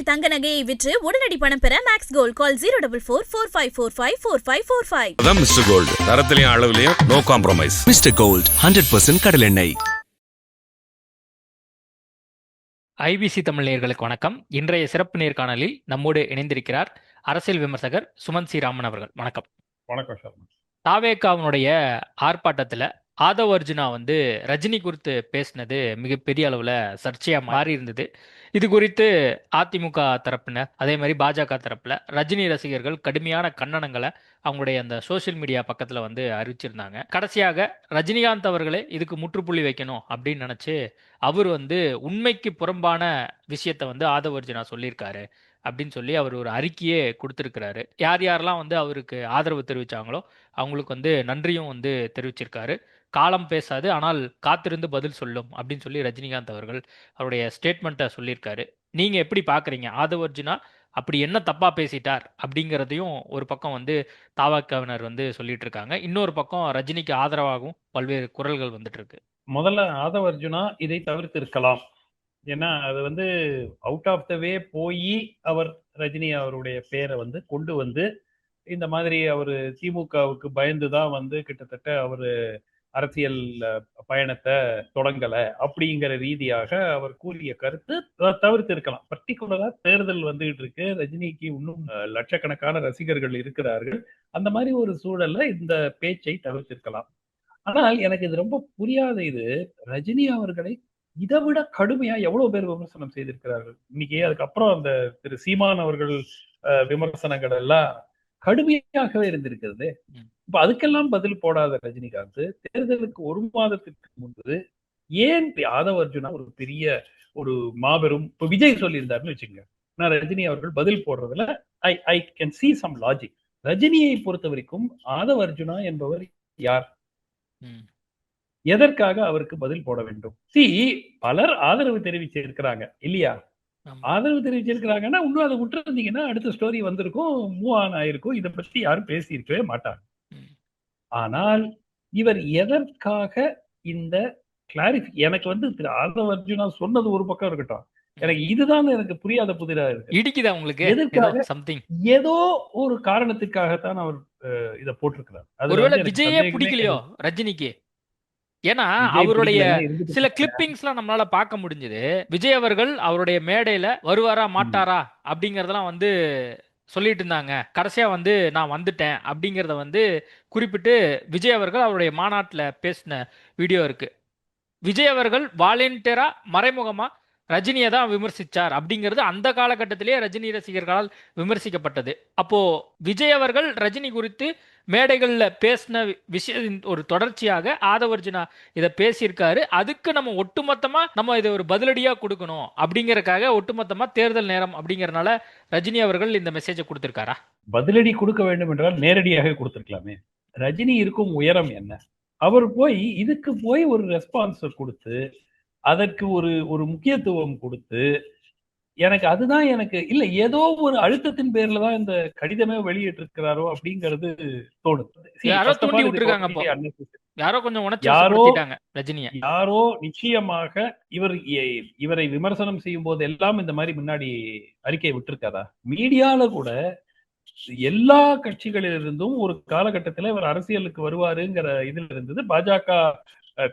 தங்க நகையை விற்று உடனடி பணம் பெற மேக்ஸ் கோல்ட் கால் 04445454545. அதான் மிஸ்டர் கோல்ட், தரத்திலையும் அளவுலயும் நோ காம்ப்ரமைஸ். மிஸ்டர் கோல்ட் 100% கடலெண்ணெய். ஐபிசி தமிழ் நேயர்களுக்கு வணக்கம். இன்றைய சிறப்பு நேர்காணலில் நம்மோடு இணைந்திருக்கிறார் அரசியல் விமர்சகர் சுமந்த் சி ராமன் அவர்கள். வணக்கம். வணக்கம் சார். தாவேகாவினுடைய ஆர்ப்பாட்டத்தில் ஆதவ் அர்ஜுனா ரஜினி குறித்து பேசினது மிகப்பெரிய அளவில் சர்ச்சையாக மாறி இருந்தது. இது குறித்து அதிமுக தரப்பினர் அதே மாதிரி பாஜக தரப்பில் ரஜினி ரசிகர்கள் கடுமையான கண்டனங்களை அவங்களுடைய அந்த சோஷியல் மீடியா பக்கத்தில் அறிவிச்சிருந்தாங்க. கடைசியாக ரஜினிகாந்த் அவர்களே இதுக்கு முற்றுப்புள்ளி வைக்கணும் அப்படின்னு நினச்சி அவர் உண்மைக்கு புறம்பான விஷயத்தை ஆதவ் அர்ஜுனா சொல்லியிருக்காரு அப்படின்னு சொல்லி அவர் ஒரு அறிக்கையே கொடுத்துருக்கிறாரு. யார் யாரெல்லாம் அவருக்கு ஆதரவு தெரிவித்தாங்களோ அவங்களுக்கு நன்றியும் தெரிவிச்சிருக்காரு. காலம் பேசாது, ஆனால் காத்திருந்து பதில் சொல்லும் அப்படின்னு சொல்லி ரஜினிகாந்த் அவர்கள் அவருடைய ஸ்டேட்மெண்ட்டை சொல்லியிருக்காரு. நீங்கள் எப்படி பார்க்குறீங்க? ஆதவ் அர்ஜுனா அப்படி என்ன தப்பாக பேசிட்டார் அப்படிங்கிறதையும் ஒரு பக்கம் தாவகவினர் சொல்லிட்டு இருக்காங்க. இன்னொரு பக்கம் ரஜினிக்கு ஆதரவாகவும் பல்வேறு குரல்கள் வந்துட்டு இருக்கு. முதல்ல ஆதவ் அர்ஜுனா இதை தவிர்த்து இருக்கலாம். ஏன்னா அது அவுட் ஆஃப் த வே போய் அவர் ரஜினி அவருடைய பேரை கொண்டு இந்த மாதிரி அவர் திமுகவுக்கு பயந்துதான் கிட்டத்தட்ட அவர் அரசியல் பயணத்தை தொடங்கல அப்படிங்கிற ரீதியாக அவர் கூறிய கருத்து தவிர்த்து இருக்கலாம். பர்டிகுலரா தேர்தல் வந்துகிட்டு இருக்கு, ரஜினிக்கு இன்னும் லட்சக்கணக்கான ரசிகர்கள் இருக்கிறார்கள். அந்த மாதிரி ஒரு சூழல்ல இந்த பேச்சை தவிர்த்திருக்கலாம். ஆனால் எனக்கு இது ரொம்ப புரியாத இது, ரஜினி அவர்களை இதை விட கடுமையா எவ்வளவு பேர் விமர்சனம் செய்திருக்கிறார்கள். இன்னைக்கு அதுக்கப்புறம் அந்த திரு சீமான் அவர்கள் விமர்சனங்கள் எல்லாம் கடுமையாகவே இருந்திருக்கிறது. இப்ப அதுக்கெல்லாம் பதில் போடாத ரஜினிகாந்த் தேர்தலுக்கு ஒரு மாதத்திற்கு முன்பு ஏன் ஆதவ் அர்ஜுனா ஒரு பெரிய ஒரு மாபெரும் இப்ப விஜய் சொல்லியிருந்தாருன்னு வச்சுங்க, நான் ரஜினி அவர்கள் பதில் போடுறதுல I can see some logic. ரஜினியை பொறுத்த வரைக்கும் ஆதவ் அர்ஜுனா என்பவர் யார்? எதற்காக அவருக்கு பதில் போட வேண்டும்? பலர் ஆதரவு தெரிவிச்சிருக்கிறாங்க இல்லையா? ஆதரவு தெரிவிச்சிருக்கிறாங்கன்னா இன்னும் அதை விட்டு இருந்தீங்கன்னா அடுத்த ஸ்டோரி வந்திருக்கும், மூவ் ஆன் ஆயிருக்கும், இதை பற்றி யாரும் பேசி இருக்கவே மாட்டாங்க. ஆனால் இவர் எதற்காக இந்த எனக்கு திரு ஆதவ் அர்ஜுனா சொன்னது ஒரு பக்கம் இருக்கட்டும், எனக்கு இதுதான் எனக்கு புரியாத புதிரா இருக்கு. இடிக்குதா உங்களுக்கு? எதற்காக? ஏதோ ஒரு காரணத்துக்காகத்தான் அவர் இதை போட்டிருக்கிறார். ஒருவேளை விஜயே பிடிக்கலையோ ரஜினிக்கு? ஏன்னா அவருடைய சில கிளிப்பிங்ஸ் எல்லாம் நம்மளால பார்க்க முடிஞ்சது. விஜய் அவர்கள் அவருடைய மேடையில வருவாரா மாட்டாரா அப்படிங்கறதெல்லாம் சொல்லிட்டு இருந்தாங்க. கடைசியா நான் வந்துட்டேன் அப்படிங்கறத குறிப்பிட்டு விஜய் அவர்கள் அவருடைய மாநாட்டில் பேசின வீடியோ இருக்கு. விஜய் அவர்கள் வாலண்டியரா மறைமுகமா ரஜினியை தான் விமர்சிச்சார் அப்படிங்கிறது அந்த காலகட்டத்திலேயே ரஜினி ரசிகர்களால் விமர்சிக்கப்பட்டது. அப்போ விஜய் அவர்கள் ரஜினி குறித்து மேடைகள்ல பேசின விஷயம் ஒரு தொடர்ச்சியாக ஆதவ் அர்ஜுனா இதை பேசியிருக்காரு. அதுக்கு நம்ம ஒட்டுமொத்தமா இதை ஒரு பதிலடியா கொடுக்கணும் அப்படிங்கறதுக்காக ஒட்டுமொத்தமா தேர்தல் நேரம் அப்படிங்கறதுனால ரஜினி அவர்கள் இந்த மெசேஜை கொடுத்திருக்காரா? பதிலடி கொடுக்க வேண்டும் என்றால் நேரடியாக கொடுத்திருக்கலாமே. ரஜினி இருக்கும் உயரம் என்ன? அவர் இதுக்கு ஒரு ரெஸ்பான்ஸ் கொடுத்து அதற்கு ஒரு முக்கியத்துவம் கொடுத்து எனக்கு அதுதான் எனக்கு இல்ல ஏதோ ஒரு அழுத்தத்தின் பேர்ல தான் இந்த கடிதமே வெளியிட்டு இருக்கிறாரோ அப்படிங்கிறது தோணுது. யாரோ நிச்சயமாக இவரை விமர்சனம் செய்யும் போது எல்லாம் இந்த மாதிரி முன்னாடி அறிக்கை விட்டுருக்காதா? மீடியால கூட எல்லா கட்சிகளிலிருந்தும் ஒரு காலகட்டத்தில் இவர் அரசியலுக்கு வருவாருங்கிற இதுல இருந்தது. பாஜக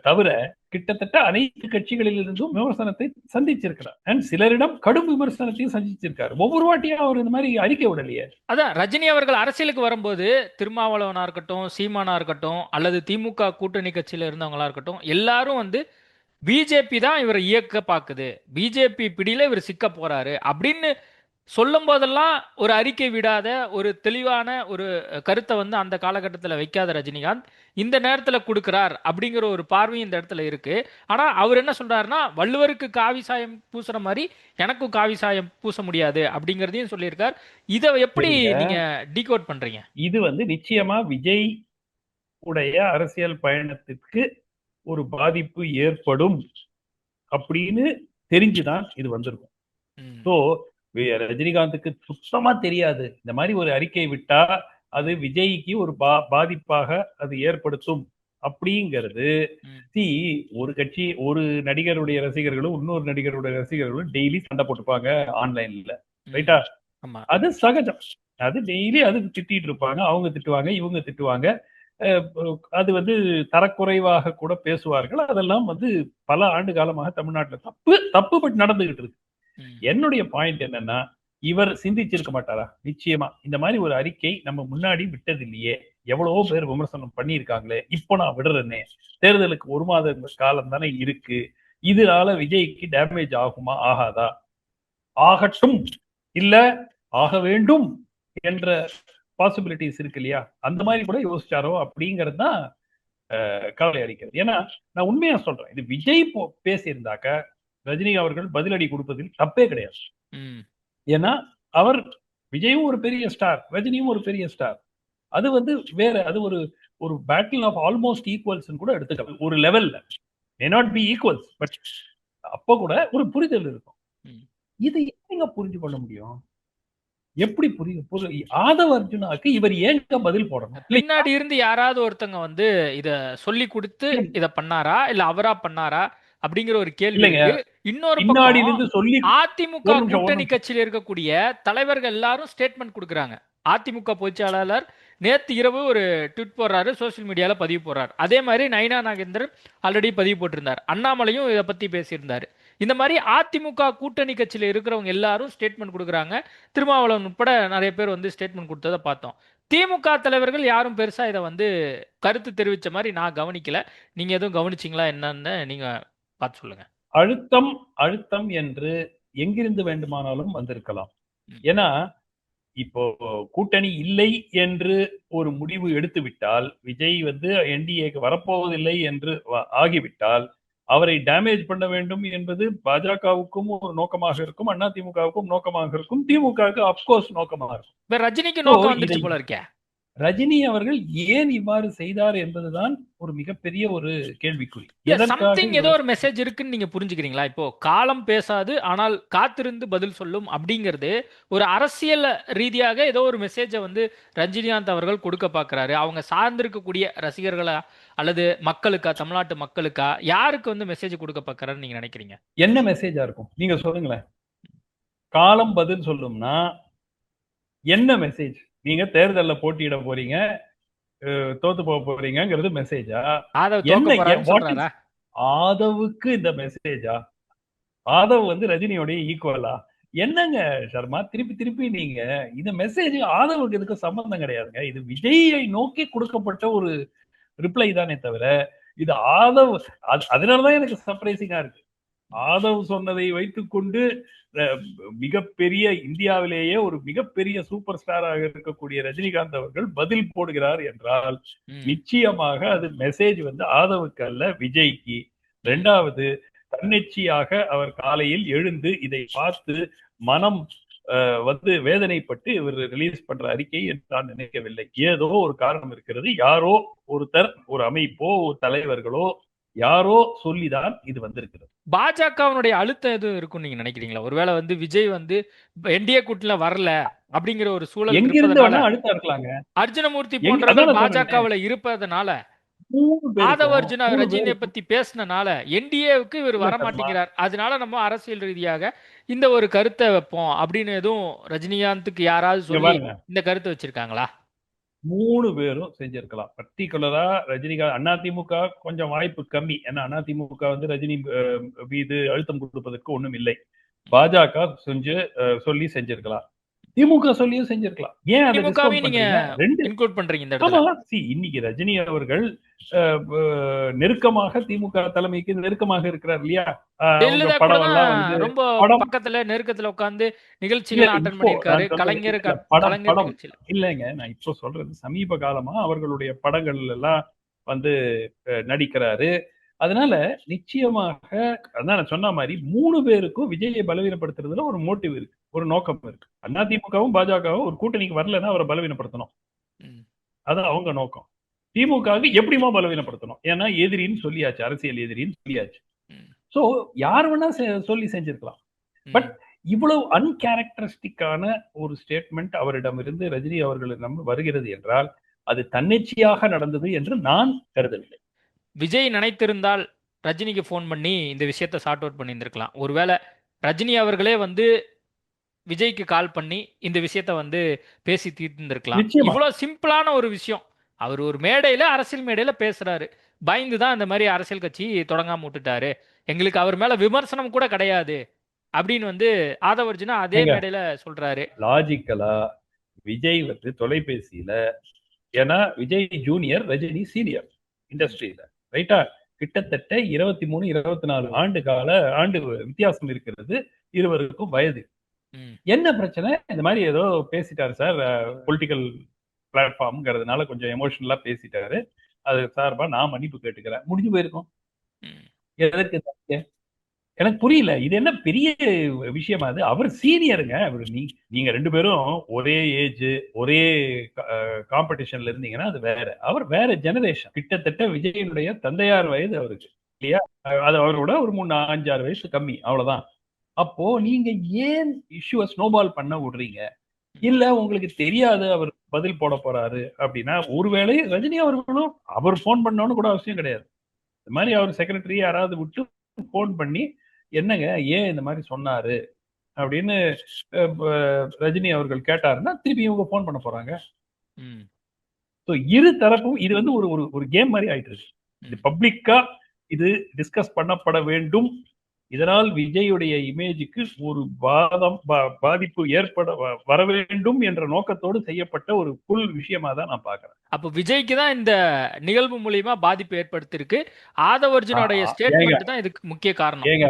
தவிர கிட்டத்தட்ட அனைத்து கட்சிகளிலிருந்தும் விமர்சனத்தை சந்திச்சிருக்கிறார். அண்ட் சிலரிடம் கடும் விமர்சனத்தையும் சந்திச்சிருக்காரு. ஒவ்வொரு வாட்டியும் அவர் இந்த மாதிரி அறிக்கை விடலையே. அதான் ரஜினி அவர்கள் அரசியலுக்கு வரும்போது திருமாவளவனா இருக்கட்டும், சீமானா இருக்கட்டும், அல்லது திமுக கூட்டணி கட்சியில இருந்தவங்களா இருக்கட்டும், எல்லாரும் பிஜேபி தான் இவரை இயக்க பாக்குது, பிஜேபி பிடியில இவர் சிக்க போறாரு அப்படின்னு சொல்லும் போதெல்லாம் ஒரு அறிக்கை விடாத ஒரு தெளிவான ஒரு கருத்தை அந்த காலகட்டத்தில் வைக்காத ரஜினிகாந்த் இந்த நேரத்தில் கொடுக்கிறார் அப்படிங்கிற ஒரு பார்வை இந்த இடத்துல இருக்கு. ஆனா அவர் என்ன சொல்றாருன்னா, வள்ளுவருக்கு காவி சாயம் பூசுற மாதிரி எனக்கும் காவி சாயம் பூச முடியாது அப்படிங்கறதையும் சொல்லியிருக்கார். இதை எப்படி நீங்க டீகோட் பண்றீங்க? இது நிச்சயமா விஜய் உடைய அரசியல் பயணத்திற்கு ஒரு பாதிப்பு ஏற்படும் அப்படின்னு தெரிஞ்சுதான் இது வந்திருக்கும். ஸோ ரஜினிகாந்துக்கு சுத்தமா தெரியாது இந்த மாதிரி ஒரு அறிக்கை விட்டா அது விஜய்க்கு ஒரு பாதிப்பாக அது ஏற்படுத்தும் அப்படிங்கிறது. ஒரு நடிகருடைய ரசிகர்களும் இன்னொரு நடிகருடைய ரசிகர்களும் டெய்லி சண்டை போட்டுப்பாங்க ஆன்லைன்ல. ரைட்டா? ஆமா. அது சகஜம். அது டெய்லி அது திட்டிட்டு இருப்பாங்க. அவங்க திட்டுவாங்க, இவங்க திட்டுவாங்க. அது வந்து தரக்குறைவாக கூட பேசுவார்கள். அதெல்லாம் வந்து பல ஆண்டு காலமாக தமிழ்நாட்டுல தப்பு பட் நடந்துகிட்டு இருக்கு. ம். என்னுடைய பாயிண்ட் என்னன்னா, இவர் சிந்திச்சிருக்க மாட்டாரா? நிச்சயமா. இந்த மாரி ஒரு அறிக்கை நம்ம முன்னாடி விட்டதில்லையே! எவ்வளவோ பேர் விமர்சனம் பண்ணியிருக்காங்களே! இப்ப நான் விடுறேனே! தேர்தலுக்கு 1 மாத காலம் தானே இருக்கு. இதனால விஜய்க்கு டேமேஜ் ஆகுமா? ஆகாதா? ஆகட்டும். இல்ல ஆக வேண்டும் என்ற பாசிபிலிட்டிஸ் இருக்கு இல்லையா? அந்த மாரி கூட யோசிச்சாரோ அப்படிங்கிறது தான் கவலை அளிக்கிறது. ஏன்னா, நான் உண்மையா சொல்றேன். இது விஜய் பேசியிருந்தாக்க, ரஜினி அவர்கள் பதிலடி கொடுப்பதில் தப்பே கிடையாது. ம். ஏன்னா, அவர் விஜயும் ஒரு பெரிய ஸ்டார், ரஜினியும் ஒரு பெரிய ஸ்டார். அது வந்து வேற. அது ஒரு ஒரு பேட்டில் ஆஃப் ஆல்மோஸ்ட் ஈக்குவல்ஸ்ன்னு கூட எடுத்துக்கலாம். ஒரு லெவல்ல. May not be equals. But அப்ப கூட ஒரு புரிதல் இருக்கும். ம். இதை எப்படிங்க புரிஞ்சு கொள்ள முடியும்? எப்படி ஆதவ அர்ஜுனாக்கு இவர் ஏங்க பதில் போடணும்? பின்னாடி இருந்து யாராவது ஒருத்தங்க வந்து இத சொல்லி கொடுத்து இத பண்ணாரா இல்ல அவரா பண்ணாரா அப்படிங்கிற ஒரு கேள்வி இல்லைங்க. இருக்கு. இன்னொரு பின்னாடி பக்கம் இருந்து சொல்லி அதிமுக ஒரு நிமிஷம், ஒரு கூட்டணி நிமிஷம். கட்சியில் இருக்கக்கூடிய தலைவர்கள் எல்லாரும் ஸ்டேட்மெண்ட் கொடுக்குறாங்க. அதிமுக பொதுச்செயலாளர் நேத்து இரவு ஒரு ட்வீட் போடுறாரு, சோசியல் மீடியால பதிவு போடுறாரு. அதே மாதிரி நயினா நாகேந்திரன் ஆல்ரெடி பதிவு போட்டிருந்தார். அண்ணாமலையும் இதை பத்தி பேசியிருந்தாரு. இந்த மாதிரி அதிமுக கூட்டணி கட்சியில இருக்கிறவங்க எல்லாரும் ஸ்டேட்மெண்ட் கொடுக்குறாங்க. திருமாவளவன் உட்பட நிறைய பேர் வந்து ஸ்டேட்மெண்ட் கொடுத்ததை பார்த்தோம். திமுக தலைவர்கள் யாரும் பெருசா இதை வந்து கருத்து தெரிவிச்ச மாதிரி நான் கவனிக்கல. நீங்க எதுவும் கவனிச்சீங்களா என்னன்னு நீங்க பார்த்து சொல்லுங்க. அழுத்தம் அழுத்தம் என்று எங்கிருந்து வேண்டுமானாலும் வந்திருக்கலாம். ம். ஏன்னா, இப்போ கூட்டணி இல்லை என்று ஒரு முடிவு எடுத்துவிட்டால், விஜய் வந்து என்டிஏக்கு வரப்போவதில்லை என்று ஆகிவிட்டால், அவரை டேமேஜ் பண்ண வேண்டும் என்பது பாஜகவுக்கும் ஒரு நோக்கமாக இருக்கும், அதிமுகவுக்கும் நோக்கமாக இருக்கும், திமுகவுக்கு அப்கோர்ஸ் நோக்கமாக இருக்கும். இப்ப ரஜினிக்கு So, நோக்கம் இதை வந்துருச்சு போல இருக்கே. ரஜினி அவர்கள் ஏன் இவ்வாறு செய்தார் என்பதுதான் ஒரு மிகப்பெரிய ஒரு கேள்விக்குறி. இல்ல எதற்காக சம்திங் ஏதோ இவர் ஒரு மெசேஜ் இருக்குன்னு நீங்க புரிஞ்சுக்கிறீங்களா? இப்போ காலம் பேசாது ஆனால் காத்திருந்து பதில் சொல்லும் அப்படிங்கிறது ஒரு அரசியல் ரீதியாக ஏதோ ஒரு மெசேஜை வந்து ரஜினிகாந்த் அவர்கள் கொடுக்க பார்க்கறாரு. அவங்க சார்ந்திருக்கக்கூடிய ரசிகர்களா அல்லது மக்களுக்கா, தமிழ்நாட்டு மக்களுக்கா யாருக்கு வந்து மெசேஜ் கொடுக்க பார்க்கறாருன்னு நீங்க நினைக்கிறீங்க? என்ன மெசேஜா இருக்கும்? நீங்க சொல்லுங்களேன். காலம் பதில் சொல்லும்னா என்ன மெசேஜ்? நீங்க தேர்தல்ல போட்டியிட போறீங்க, தோத்து போக போறீங்கங்கிறது மெசேஜா? ஆதவ் தோக்க என்ன போறாருன்னு வாட் இஸ் சொல்றாரா? ஆதவுக்கு இந்த மெசேஜா? ஆதவ் வந்து ரஜினியோட ஈக்குவலா? என்னங்க சர்மா திருப்பி திருப்பி நீங்க இந்த மெசேஜ் ஆதவுக்கு இதுக்கு சம்பந்தம் கிடையாதுங்க. இது விஜயை நோக்கி கொடுக்கப்பட்ட ஒரு ரிப்ளை தானே தவிர, இது ஆதவ் அதனாலதான் எனக்கு சர்ப்ரைசிங்கா இருக்கு. ஆதவ் சொன்னதை வைத்துக்கொண்டு அஹ், மிகப்பெரிய இந்தியாவிலேயே ஒரு மிகப்பெரிய சூப்பர் ஸ்டாராக இருக்கக்கூடிய ரஜினிகாந்த் அவர்கள் பதில் போடுகிறார் என்றால் ம். நிச்சயமாக அது மெசேஜ் வந்து ஆதவுக்கு அல்ல, விஜய்க்கு. இரண்டாவது, தன்னிச்சையாக அவர் காலையில் எழுந்து இதை பார்த்து மனம் வந்து வேதனைப்பட்டு இவர் ரிலீஸ் பண்ற அறிக்கை என்று நான் நினைக்கவில்லை. ஏதோ ஒரு காரணம் இருக்கிறது. யாரோ ஒருத்தர், ஒரு அமைப்போ, ஒரு தலைவர்களோ யாரோ சொல்லிதான் இது வந்திருக்கிறது. பாஜகவினுடைய அழுத்தம் எதுவும் இருக்கும்னு நீங்க நினைக்கிறீங்களா? ஒருவேளை வந்து விஜய் வந்து என்டிஏ கூட்டணியில வரல அப்படிங்கிற ஒரு சூழல் எங்கிருந்து இருப்பதனால, வேணா அழுத்தம் இருக்கலாங்க. அர்ஜுனமூர்த்தி அதானே போன்றவர்கள் சொல்றேனே. பாஜகவுல இருப்பதனால, 3 ஆதவ பேருக்கும் அர்ஜுனா 3 ரஜினியை பேருக்கும் பத்தி பேசினனால என்டிஏவுக்கு இவர் இல்ல வர சர்மா. மாட்டேங்கிறார். அதனால நம்ம அரசியல் ரீதியாக இந்த ஒரு கருத்தை வைப்போம் அப்படின்னு எதுவும் ரஜினிகாந்துக்கு யாராவது இங்க சொல்லி பாருங்க. இந்த கருத்தை வச்சிருக்காங்களா? 3 பேரும் செஞ்சிருக்கலாம். பர்டிகுலரா ரஜினிகாந்த் அதிமுக கொஞ்சம் வாய்ப்பு கம்மி. ஏன்னா அதிமுக வந்து ரஜினி மீது அழுத்தம் கொடுப்பதற்கு ஒண்ணும் இல்லை. பாஜக சொல்லி செஞ்சிருக்கலாம். திமுக சொல்லியும் செஞ்சிருக்கலாம். ஏன் அதை டிஸ்கவுண்ட் திமுகவையும் நீங்க பண்றீங்க? 2 இன்க்ளூட் பண்றீங்க இந்த இடத்துல. ஆமா. இன்னைக்கு ரஜினி அவர்கள் நெருக்கமாக திமுக தலைமைக்கு நெருக்கமாக இருக்கிறார் இல்லையா? அவங்க ஜெயலலிதா கூட படம் எல்லாம் தான் வந்து ரொம்ப படம் பக்கத்துல நெருக்கத்துல உட்கார்ந்து இல்ல நிகழ்ச்சிகள் அட்டன் இப்போ பண்ணியிருக்காரு. நான் சொல்றது கலைஞர் இல்ல படம் கலைஞர் படம் நிகழ்ச்சியில. இல்லைங்க. நான் இப்போ சொல்றது சமீப காலமா அவர்களுடைய படங்கள் எல்லாம் வந்து நடிக்கிறாரு. அதனால நிச்சயமாக அதான் நான் சொன்ன மாதிரி 3 பேருக்கும் விஜயை பலவீனப்படுத்துறதுல ஒரு மோட்டிவ் இருக்கு, ஒரு நோக்கம் இருக்கு. அதிமுகவும் பாஜகவும் ஒரு கூட்டணிக்கு வரலன்னா அவரை பலவீனப்படுத்தணும். ம். அது அவங்க நோக்கம். திமுகவுக்கு எப்படிமா பலவீனப்படுத்தணும்? ஏன்னா எதிரின்னு சொல்லியாச்சு, அரசியல் எதிரின்னு சொல்லியாச்சு. ம். சோ யார் வேணா சொல்லி செஞ்சிருக்கலாம். பட் ம். இவ்வளவு அன்கேரக்டரிஸ்டிக்கான ஒரு ஸ்டேட்மெண்ட் அவரிடமிருந்து ரஜினி அவர்களிடம் வருகிறது என்றால் அது தன்னிச்சையாக நடந்தது என்று நான் கருதவில்லை. விஜய் நினைத்திருந்தால் ரஜினிக்கு ஃபோன் பண்ணி இந்த விஷயத்தை சார்ட் அவுட் பண்ணியிருந்திருக்கலாம். ஒருவேளை ரஜினி அவர்களே வந்து விஜய்க்கு கால் பண்ணி இந்த விஷயத்த வந்து பேசி தீர்த்திருந்திருக்கலாம். நிச்சயமா. இவ்வளவு சிம்பிளான ஒரு விஷயம். அவர் ஒரு மேடையில, அரசியல் மேடையில பேசுறாரு. பயந்து தான் இந்த மாதிரி அரசியல் கட்சி தொடங்காம விட்டுட்டாரு. எங்களுக்கு அவர் மேல விமர்சனம் கூட கிடையாது அப்படின்னு வந்து ஆதவ அர்ஜுனா அதே ஏங்க மேடையில சொல்றாரு. லாஜிக்கலா விஜய் வந்து தொலைபேசியில, ஏன்னா விஜய் ஜூனியர், ரஜினி சீனியர் இண்டஸ்ட்ரியில, ரைட்டா? கிட்டத்தட்ட 23 24 ஆண்டு வித்தியாசம் இருக்கிறது இருவருக்கும் வயது. ம், என்ன பிரச்சனை? இந்த மாதிரி ஏதோ பேசிட்டாரு சார், பொலிட்டிக்கல் பிளாட்ஃபார்ம்ங்கிறதுனால கொஞ்சம் எமோஷனலா பேசிட்டாரு, அது சார்பா நான் மன்னிப்பு கேட்டுக்கிறேன், முடிஞ்சு போயிருக்கும். ம், எதற்கு தப்பிக்க? எனக்கு புரியல. இது என்ன பெரிய விஷயமா அது? அவர் சீனியருங்க. அவரு நீங்க 2 பேரும் ஒரே ஏஜ், ஒரே காம்படிஷன்ல இருந்தீங்கன்னா அது வேற. அவர் வேற ஜெனரேஷன். கிட்டத்தட்ட விஜயனுடைய தந்தையார் வயது அவருக்கு. இல்லையா? அது அவரோட ஒரு 3, 5, 6 வயசு கம்மி. அவ்வளவுதான். அப்போ நீங்க ஏன் இஷ்யூவ ஸ்னோபால் பண்ண விடுறீங்க? இல்ல உங்களுக்கு தெரியாது அவர் பதில் போட போறாரு அப்படின்னா, ஒருவேளை ரஜினி அவர்களும் அவர் போன் பண்ணணும்னு கூட அவசியம் கிடையாது. இந்த மாதிரி அவர் செக்ரட்டரி யாராவது விட்டு போன் பண்ணி, என்னங்க ஏன் இந்த மாதிரி சொன்னாரு அப்படின்னு ரஜினி அவர்கள் கேட்டாருன்னா திருப்பி இவங்க போன் பண்ண போறாங்க. ம், இரு தரப்பும் இது வந்து ஒரு ஒரு கேம் மாதிரி ஆயிட்டு இருக்கு. இது பப்ளிக்கா இது டிஸ்கஸ் பண்ணப்பட வேண்டும். இதனால் விஜயுடைய இமேஜுக்கு ஒரு பாதிப்பு ஏற்பட வர வேண்டும் என்ற நோக்கத்தோடு செய்யப்பட்ட ஒரு புல் விஷயமா தான் நான் பாக்குறேன். அப்ப விஜய்க்கு தான் இந்த நிகழ்வு மூலியமா பாதிப்பு ஏற்படுத்திருக்கு. ஆதவ அர்ஜுனோடைய ஏங்க ஸ்டேட்மெண்ட் தான் இதுக்கு முக்கிய காரணம். ஏங்க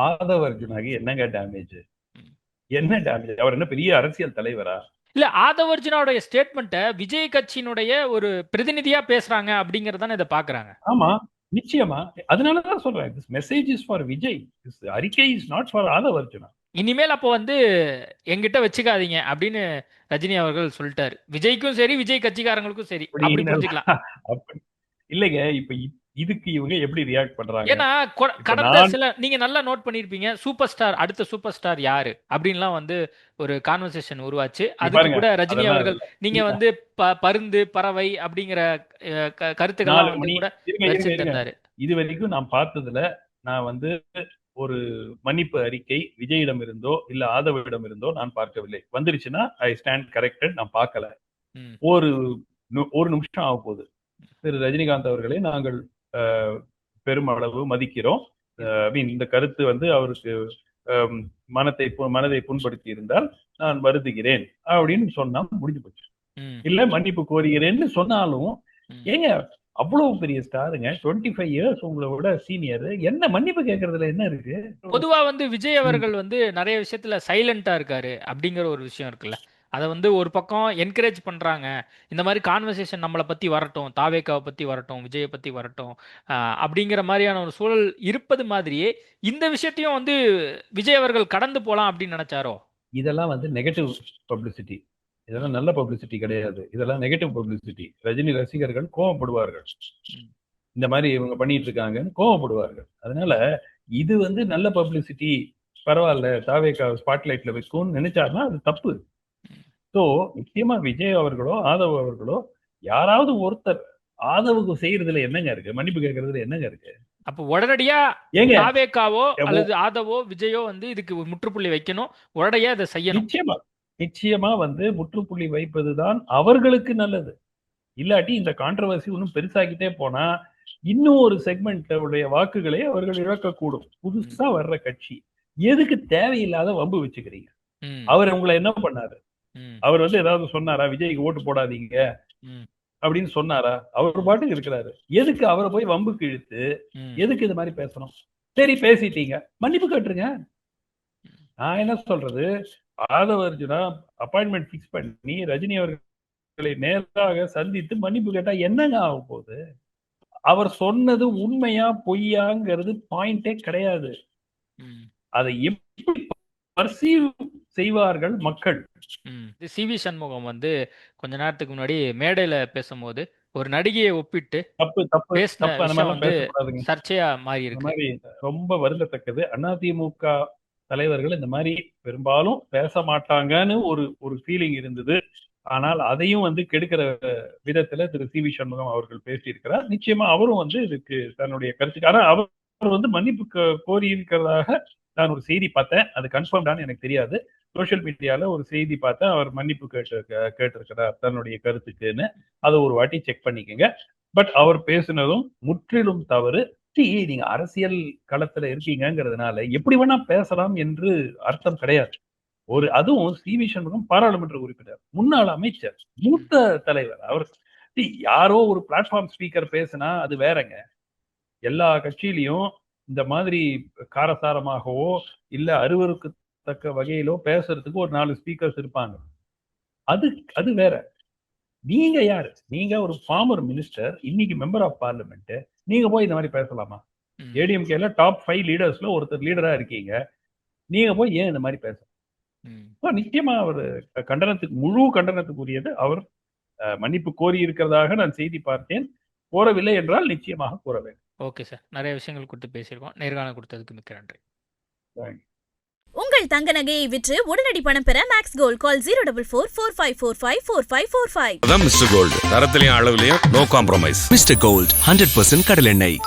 ஆதவ அர்ஜுனாக்கு என்னங்க டேமேஜ்? ம். என்ன டேமேஜ்? அவர் என்ன பெரிய அரசியல் தலைவரா? இல்ல, ஆதவ அர்ஜுனோடைய ஸ்டேட்மெண்ட்டை விஜய் கட்சியினுடைய ஒரு பிரதிநிதியா பேசுறாங்க அப்படிங்கறதானே இதை பாக்குறாங்க. ஆமா, நிச்சயமா. அதனாலதான் சொல்றேன், this message is for Vijay, this அறிக்கை is not for Aadhav Arjuna. இனிமேல் அப்போ வந்து எங்கிட்ட வச்சுக்காதீங்க அப்படின்னு ரஜினி அவர்கள் சொல்லிட்டாரு. விஜய்க்கும் சரி, விஜய் கட்சிக்காரங்களுக்கும் சரி, அப்படி புரிஞ்சுக்கலாம். அப்படி இல்லைங்க. இப்ப இதுக்கு இவங்க எப்படி ரியாக்ட் பண்றாங்க? ஏன்னா கடந்த சில நீங்க நல்லா நோட் பண்ணிருப்பீங்க, சூப்பர் ஸ்டார், அடுத்த சூப்பர் ஸ்டார் யாரு அப்படின்லாம் வந்து ஒரு கான்வர்சேஷன் உருவாச்சு. அதுக்கு கூட ரஜினி அவர்கள் நீங்க வந்து பருந்து, பறவை அப்படிங்கிற கருத்துக்கள்லாம் வந்து கூட வச்சிருந்தாரு. இது வரைக்கும் நான் பார்த்ததுல நான் வந்து ஒரு மன்னிப்பு அறிக்கை விஜயிடம் இருந்தோ இல்ல ஆதவிடம் இருந்தோ நான் பார்க்கவில்லை. வந்துருச்சுன்னா ஐ ஸ்டாண்ட் கரெக்டட். நான் பார்க்கல. ஒரு நிமிஷம் ஆக போகுது. திரு ரஜினிகாந்த் அவர்களை நாங்கள் பெருமளவு மதிக்கிறோம். இந்த கருத்து வந்து அவருக்கு மனதை புண்படுத்தி இருந்தால் நான் வருந்துகிறேன் அப்படின்னு சொன்னா முடிஞ்சு போச்சு. இல்ல மன்னிப்பு கோருகிறேன்னு சொன்னாலும், ஏங்க அவ்வளவு பெரிய ஸ்டாருங்க, 25 இயர்ஸ் உங்களை விட சீனியர், என்ன மன்னிப்பு கேட்கறதுல என்ன இருக்கு? பொதுவா வந்து விஜய் அவர்கள் வந்து நிறைய விஷயத்துல சைலண்டா இருக்காரு அப்படிங்கிற ஒரு விஷயம் இருக்குல்ல, அதை வந்து ஒரு பக்கம் என்கரேஜ் பண்றாங்க. இந்த மாதிரி கான்வர்சேஷன் நம்மளை பத்தி வரட்டும், தாவேக்காவை பத்தி வரட்டும், விஜயை பத்தி வரட்டும் அப்படிங்கிற மாதிரியான ஒரு சூழல் இருப்பது மாதிரியே இந்த விஷயத்தையும் வந்து விஜய் அவர்கள் கடந்து போலாம் அப்படின்னு நினைச்சாரோ? இதெல்லாம் வந்து நெகட்டிவ் பப்ளிசிட்டி. இதெல்லாம் நல்ல பப்ளிசிட்டி கிடையாது. இதெல்லாம் நெகட்டிவ் பப்ளிசிட்டி. ரஜினி ரசிகர்கள் கோவப்படுவார்கள். இந்த மாதிரி இவங்க பண்ணிட்டு இருக்காங்கன்னு கோவப்படுவார்கள். அதனால இது வந்து நல்ல பப்ளிசிட்டி, பரவாயில்ல தாவேக்கா ஸ்பாட்லைட்ல வைக்கும்னு நினைச்சாருன்னா அது தப்பு. சோ நிச்சயமா விஜய் அவர்களோ ஆதவ் அவர்களோ யாராவது ஒருத்தர் ஆதவுக்கு செய்யறதுல என்னங்க இருக்கு? மன்னிப்பு கேட்கறதுல என்னங்க இருக்கு? அப்ப உடனடியா தாவேக்காவோ அல்லது ஆதவோ விஜயோ வந்து இதுக்கு முற்றுப்புள்ளி வைக்கணும், உடனடியா இதை செய்யணும். நிச்சயமா வந்து முற்றுப்புள்ளி வைப்பதுதான் அவர்களுக்கு நல்லது. இல்லாட்டி இந்த கான்ட்ரவர்சி இன்னும் பெருசாகிட்டே போனா இன்னும் ஒரு செக்மெண்ட் வாக்குகளை அவர்கள் இழக்கக்கூடும். புதுசா வர்ற கட்சி எதுக்கு தேவையில்லாத வம்பு வச்சுக்கிறீங்க? அவர் உங்களை என்ன பண்ணாரு? அவர் வந்து ஏதாவது சொன்னாரா? விஜய்க்கு ஓட்டு போடாதீங்க அப்படின்னு சொன்னாரா? அவர் பாட்டுக்கு இருக்கிறாரு. எதுக்கு அவரை போய் வம்புக்கு இழுத்து எதுக்கு இது மாதிரி பேசணும்? சரி பேசிட்டீங்க, மன்னிப்பு கேட்டுருங்க. நான் என்ன சொல்றது, ஆதவ அர்ஜுனா அப்பாயின்மெண்ட் பிக்ஸ் பண்ணி ரஜினி அவர்களை நேராக சந்தித்து மன்னிப்பு கேட்டா என்னங்க ஆக போகுது? அவர் சொன்னது உண்மையா பொய்யாங்கிறது பாயிண்டே கிடையாது. அதை எப்படி பர்சீவ் செய்வார்கள் மக்கள்? சி.வி. சண்முகம் வந்து கொஞ்ச நேரத்துக்கு முன்னாடி மேடையில பேசும்போது ஒரு நடிகையை ஒப்பிட்டு சர்ச்சையா மாறி இருக்கு. ரொம்ப வருந்தத்தக்கது. அதிமுக தலைவர்கள் இந்த மாதிரி பெரும்பாலும் பேச மாட்டாங்கன்னு ஒரு ஃபீலிங் இருந்தது. ஆனால் அதையும் வந்து கெடுக்கிற விதத்துல திரு சி.வி. சண்முகம் அவர்கள் பேசியிருக்கிறார். நிச்சயமா அவரும் வந்து இதுக்கு தன்னுடைய கருத்துக்கு, ஆனா அவர் வந்து மன்னிப்பு கோரி இருக்கிறதாக நான் ஒரு செய்தி பார்த்தேன். அது கன்ஃபார்ம்டான்னு எனக்கு தெரியாது. சோஷியல் மீடியால ஒரு செய்தி பார்த்தா அவர் மன்னிப்பு கேட்டிருக்கிறார் தன்னுடைய கருத்துக்குன்னு. அதை ஒரு வாட்டி செக் பண்ணிக்கங்க. பட் அவர் பேசுனதும் முற்றிலும் தவறு. நீங்க அரசியல் களத்துல இருக்கீங்கிறதுனால எப்படி வேணா பேசலாம் என்று அர்த்தம் கிடையாது. அதுவும் சி வி சண்முகம் பாராளுமன்ற உறுப்பினர், முன்னாள் அமைச்சர், மூத்த தலைவர். அவர் யாரோ ஒரு பிளாட்ஃபார்ம் ஸ்பீக்கர் பேசினா அது வேறங்க. எல்லா கட்சியிலையும் இந்த மாதிரி காரசாரமாகவோ இல்ல அருவருக்கு தக்க வகையிலோ பேசுறதுக்கு ஒரு 4 ஸ்பீக்கர்ஸ் இருப்பாங்க. அது வேற. நீங்க யாரு? நீங்க ஒரு ஃபார்மர் மினிஸ்டர், இன்னைக்கு மெம்பர் ஆஃப் பார்லிமெண்ட். நீங்க போய் இந்த மாதிரி பேசலாமா? ஏடிஎம்கேல டாப் 5 லீடர்ஸ்ல ஒருத்தர் லீடரா இருக்கீங்க. நீங்க போய் ஏன் இந்த மாதிரி பேச? நிச்சயமா அவர் முழு கண்டனத்துக்குரியது. அவர் மன்னிப்பு கோரி இருக்கிறதாக நான் செய்தி பார்த்தேன். கோரவில்லை என்றால் நிச்சயமாக கூற வேண்டும். ஓகே சார், நிறைய விஷயங்கள் கொடுத்து பேசியிருக்கோம். நேர்காணல் கொடுத்ததுக்கு மிக்க நன்றி. உங்கள் தங்க நகையை விற்று உடனடி பணம் பெற மேக்ஸ் கோல்ட் கால் 04445454545. அதான் மிஸ்டர் கோல்டு. தரத்திலையும் அளவுலயும் நோ காம்ப்ரமைஸ். மிஸ்டர் கோல்ட் 100% கடலெண்ணெய்.